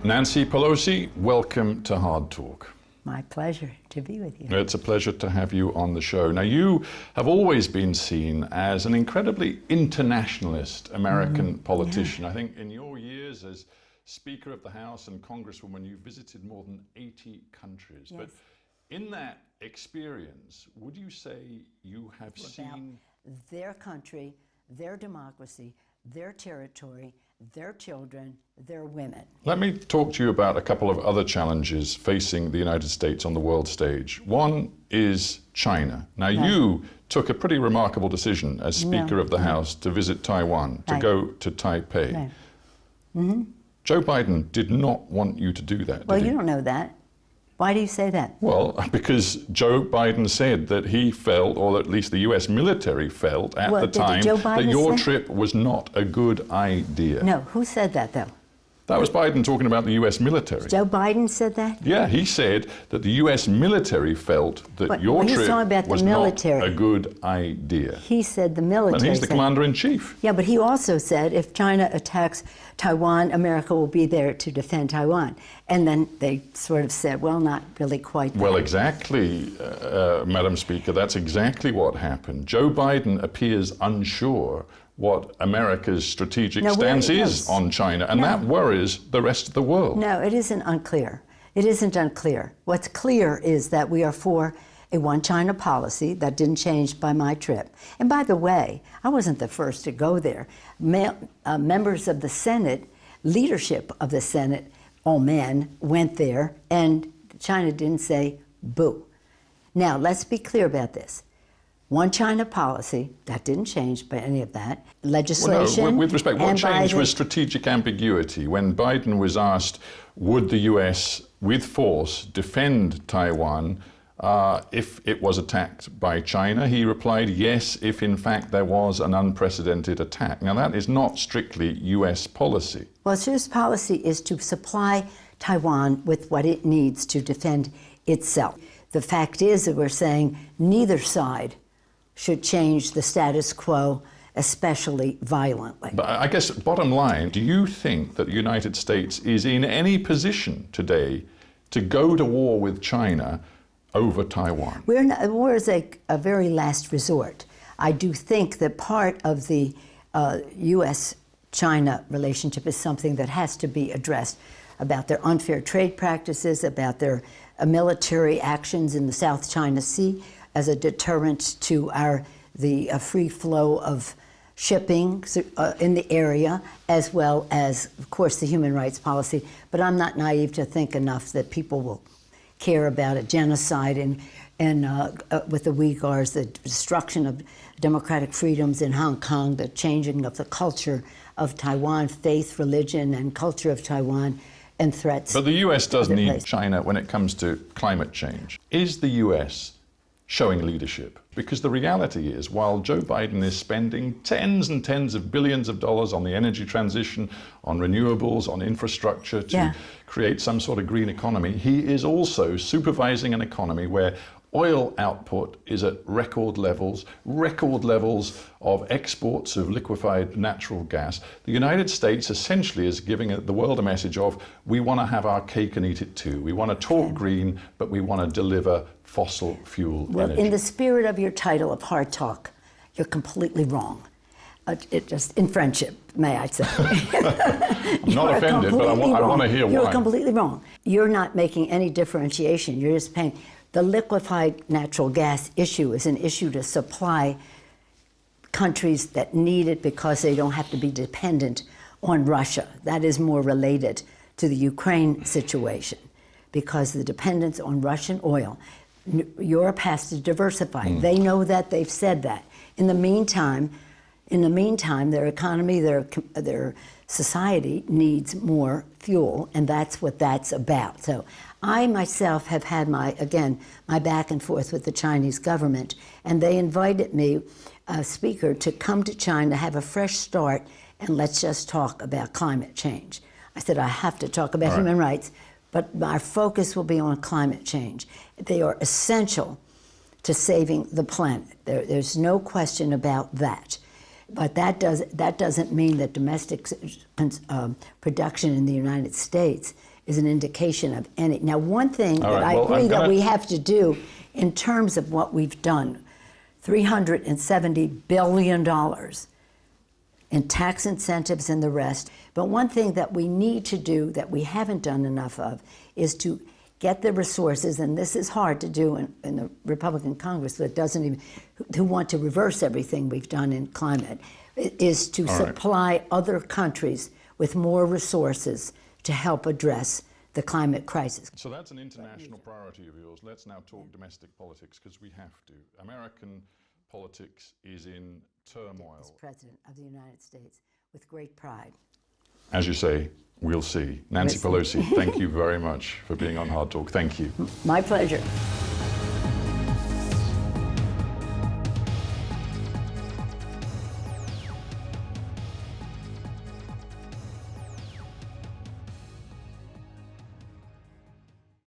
Nancy Pelosi, welcome to Hard Talk. My pleasure to be with you. It's a pleasure to have you on the show. Now, you have always been seen as an incredibly internationalist American politician. Yeah. I think in your years as Speaker of the House and Congresswoman, you visited more than 80 countries. Yes. But in that experience, would you say you have seen their country, their democracy, their territory, their children, their women? Let me talk to you about a couple of other challenges facing the United States on the world stage. One is China. Now, you took a pretty remarkable decision as Speaker of the House to visit Taiwan, to go to Taipei. Joe Biden did not want you to do that. Well, you don't know that. Why do you say that? Well, because Joe Biden said that he felt, or at least the U.S. military felt at the time, that your trip was not a good idea. No, who said that, though? That was Biden talking about the U.S. military. Joe Biden said that? Yeah, he said that the U.S. military felt that your trip was not a good idea. He said the military. And he's the commander-in-chief. Yeah, but he also said if China attacks Taiwan, America will be there to defend Taiwan. And then they sort of said, well, not really quite that. Well, exactly, Madam Speaker, that's exactly what happened. Joe Biden appears unsure what America's strategic stance is on China, and that worries the rest of the world. No, it isn't unclear. It isn't unclear. What's clear is that we are for a one-China policy that didn't change by my trip. And by the way, I wasn't the first to go there. Members of the Senate, leadership of the Senate, all men, went there, and China didn't say boo. Now, let's be clear about this. One China policy, that didn't change by any of that. Legislation. Well, no, with respect, what changed was strategic ambiguity. When Biden was asked, would the U.S. with force defend Taiwan if it was attacked by China, he replied, yes, if in fact there was an unprecedented attack. Now, that is not strictly U.S. policy. Well, U.S. policy is to supply Taiwan with what it needs to defend itself. The fact is that we're saying neither side should change the status quo, especially violently. But I guess, bottom line, do you think that the United States is in any position today to go to war with China over Taiwan? War is a very last resort. I do think that part of the U.S.-China relationship is something that has to be addressed, about their unfair trade practices, about their military actions in the South China Sea, as a deterrent to the free flow of shipping in the area, as well as, of course, the human rights policy. But I'm not naive to think enough that people will care about a genocide with the Uyghurs, the destruction of democratic freedoms in Hong Kong, the changing of the culture of Taiwan, faith, religion, and culture of Taiwan, and threats. But the U.S. does need China when it comes to climate change. Is the U.S. showing leadership? Because the reality is, while Joe Biden is spending tens and tens of billions of dollars on the energy transition, on renewables, on infrastructure to create some sort of green economy, he is also supervising an economy where oil output is at record levels of exports of liquefied natural gas. The United States essentially is giving the world a message of, we want to have our cake and eat it too. We want to talk green, but we want to deliver fossil fuel energy. In the spirit of your title of Hard Talk, you're completely wrong. Just in friendship, may I say. I'm not offended, but I want to hear why. You're completely wrong. You're not making any differentiation. You're just paying. The liquefied natural gas issue is an issue to supply countries that need it because they don't have to be dependent on Russia. That is more related to the Ukraine situation, because the dependence on Russian oil, Europe has to diversify. They know that, they've said that. In the meantime, their economy, their society needs more fuel, and that's what that's about. So I myself have had my back and forth with the Chinese government, and they invited me, Speaker, to come to China, have a fresh start, and let's just talk about climate change. I said, I have to talk about human rights, but our focus will be on climate change. They are essential to saving the planet. There's no question about that. But that doesn't mean that domestic production in the United States is an indication of any. Now, one thing All that right, I well, agree that we have to do in terms of what we've done, $370 billion in tax incentives and the rest. But one thing that we need to do that we haven't done enough of is to get the resources, and this is hard to do in the Republican Congress that doesn't even, who want to reverse everything we've done in climate, is to supply other countries with more resources to help address the climate crisis. So that's an international priority of yours. Let's now talk domestic politics, because we have to. American politics is in turmoil. As President of the United States, with great pride. As you say, we'll see. Nancy Pelosi, thank you very much for being on Hard Talk. Thank you. My pleasure.